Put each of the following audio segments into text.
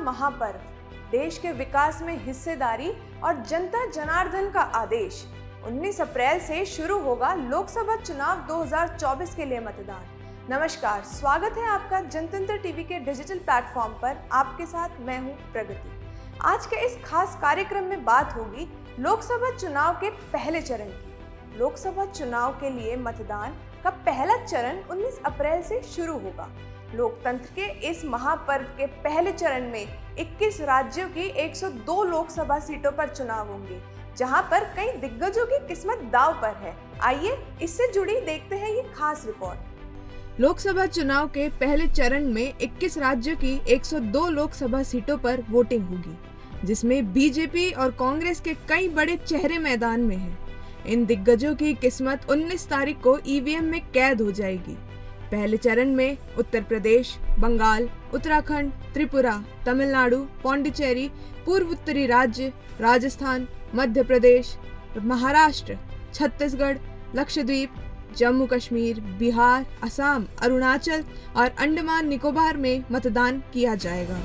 महापर्व, देश के विकास में हिस्सेदारी और जनता जनार्दन का आदेश। 19 अप्रैल से शुरू होगा लोकसभा चुनाव 2024 के लिए मतदान। नमस्कार, स्वागत है आपका जनतंत्र टीवी के डिजिटल प्लेटफॉर्म पर। आपके साथ मैं हूं प्रगति। आज के इस खास कार्यक्रम में बात होगी लोकसभा चुनाव के पहले चरण की। लोकसभा चुनाव के लिए मतदान का पहला चरण 19 अप्रैल से शुरू होगा। लोकतंत्र के इस महापर्व के पहले चरण में 21 राज्यों की 102 लोकसभा सीटों पर चुनाव होंगे, जहां पर कई दिग्गजों की किस्मत दांव पर है। आइए इससे जुड़ी देखते हैं ये खास रिपोर्ट। लोकसभा चुनाव के पहले चरण में 21 राज्यों की 102 लोकसभा सीटों पर वोटिंग होगी, जिसमें बीजेपी और कांग्रेस के कई बड़े चेहरे मैदान में हैं। इन दिग्गजों की किस्मत 19 तारीख को ईवीएम में कैद हो जाएगी। पहले चरण में उत्तर प्रदेश, बंगाल, उत्तराखंड, त्रिपुरा, तमिलनाडु, पौंडीचेरी, पूर्व उत्तरी राज्य, राजस्थान, मध्य प्रदेश, महाराष्ट्र, छत्तीसगढ़, लक्षद्वीप, जम्मू कश्मीर, बिहार, असम, अरुणाचल और अंडमान निकोबार में मतदान किया जाएगा।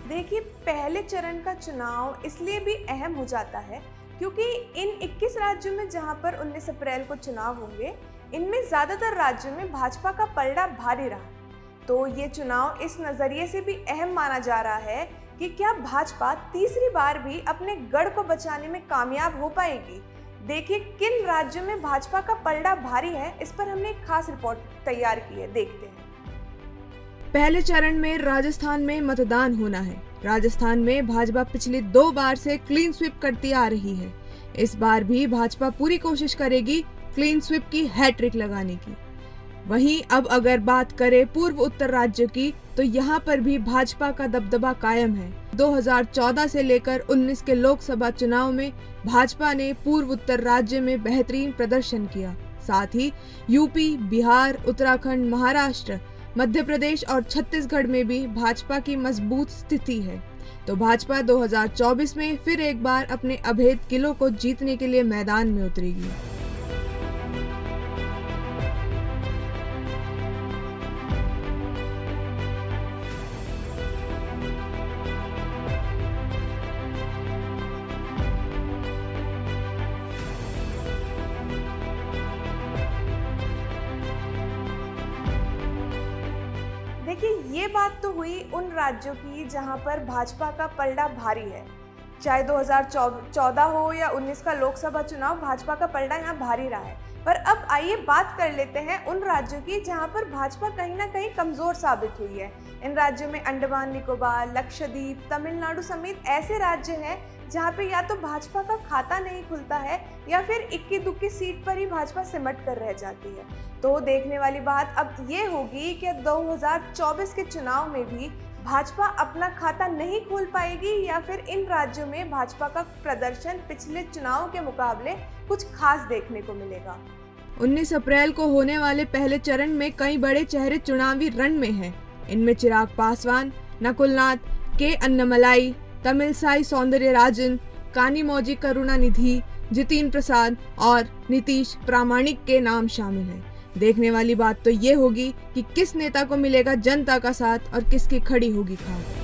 देखिए, पहले चरण का चुनाव इसलिए भी अहम हो जाता है क्योंकि इन 21 राज्यों में जहां पर 19 अप्रैल को चुनाव होंगे, इनमें ज्यादातर राज्यों में भाजपा का पलड़ा भारी रहा। तो ये चुनाव इस नजरिए से भी अहम माना जा रहा है कि क्या भाजपा तीसरी बार भी अपने गढ़ को बचाने में कामयाब हो पाएगी। देखिए, किन राज्यों में भाजपा का पलड़ा भारी है, इस पर हमने एक खास रिपोर्ट तैयार की है, देखते हैं। पहले चरण में राजस्थान में मतदान होना है। राजस्थान में भाजपा पिछली 2 बार से क्लीन स्वीप करती आ रही है। इस बार भी भाजपा पूरी कोशिश करेगी क्लीन स्वीप की हैट्रिक लगाने की। वहीं अब अगर बात करें पूर्व उत्तर राज्यों की, तो यहाँ पर भी भाजपा का दबदबा कायम है। 2014 से लेकर 19 के लोकसभा चुनाव में भाजपा ने पूर्व उत्तर राज्य में बेहतरीन प्रदर्शन किया। साथ ही यूपी, बिहार, उत्तराखंड, महाराष्ट्र, मध्य प्रदेश और छत्तीसगढ़ में भी भाजपा की मजबूत स्थिति है। तो भाजपा 2024 में फिर एक बार अपने अभेद किलों को जीतने के लिए मैदान में उतरेगी। देखिए, ये बात तो हुई उन राज्यों की जहां पर भाजपा का पलड़ा भारी है। चाहे 2014 हो या 19 का लोकसभा चुनाव, भाजपा का पलड़ा यहाँ भारी रहा है। पर अब आइए बात कर लेते हैं उन राज्यों की जहां पर भाजपा कहीं ना कहीं कमजोर साबित हुई है। इन राज्यों में अंडमान निकोबार, लक्षद्वीप, तमिलनाडु समेत ऐसे राज्य हैं जहां पे या तो भाजपा का खाता नहीं खुलता है या फिर इक्की दुक्की सीट पर ही भाजपा सिमट कर रह जाती है। तो देखने वाली बात अब ये होगी कि 2024 के चुनाव में भी भाजपा अपना खाता नहीं खोल पाएगी या फिर इन राज्यों में भाजपा का प्रदर्शन पिछले चुनाव के मुकाबले कुछ खास देखने को मिलेगा। 19 अप्रैल को होने वाले पहले चरण में कई बड़े चेहरे चुनावी रण में हैं। इनमें चिराग पासवान, नकुल नाथ, के अन्नामलाई, तमिलसाई सौंदरराजन, कानिमोझी करुणानिधि, जितिन प्रसाद और नीतीश प्रामाणिक के नाम शामिल हैं। देखने वाली बात तो ये होगी कि किस नेता को मिलेगा जनता का साथ और किसकी खड़ी होगी खाक।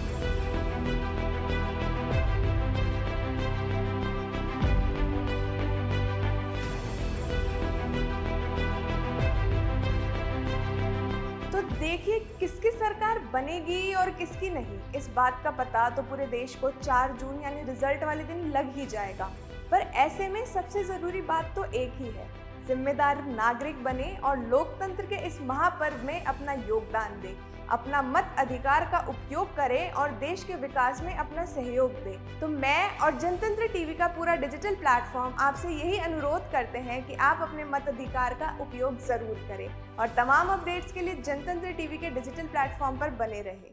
तो देखिए, किसकी सरकार बनेगी और किसकी नहीं, इस बात का पता तो पूरे देश को 4 जून यानी रिजल्ट वाले दिन लग ही जाएगा। पर ऐसे में सबसे जरूरी बात तो एक ही है, जिम्मेदार नागरिक बने और लोकतंत्र के इस महापर्व में अपना योगदान दें, अपना मत अधिकार का उपयोग करें और देश के विकास में अपना सहयोग दें। तो मैं और जनतंत्र टीवी का पूरा डिजिटल प्लेटफॉर्म आपसे यही अनुरोध करते हैं कि आप अपने मत अधिकार का उपयोग जरूर करें और तमाम अपडेट्स के लिए जनतंत्र टीवी के डिजिटल प्लेटफॉर्म पर बने रहें।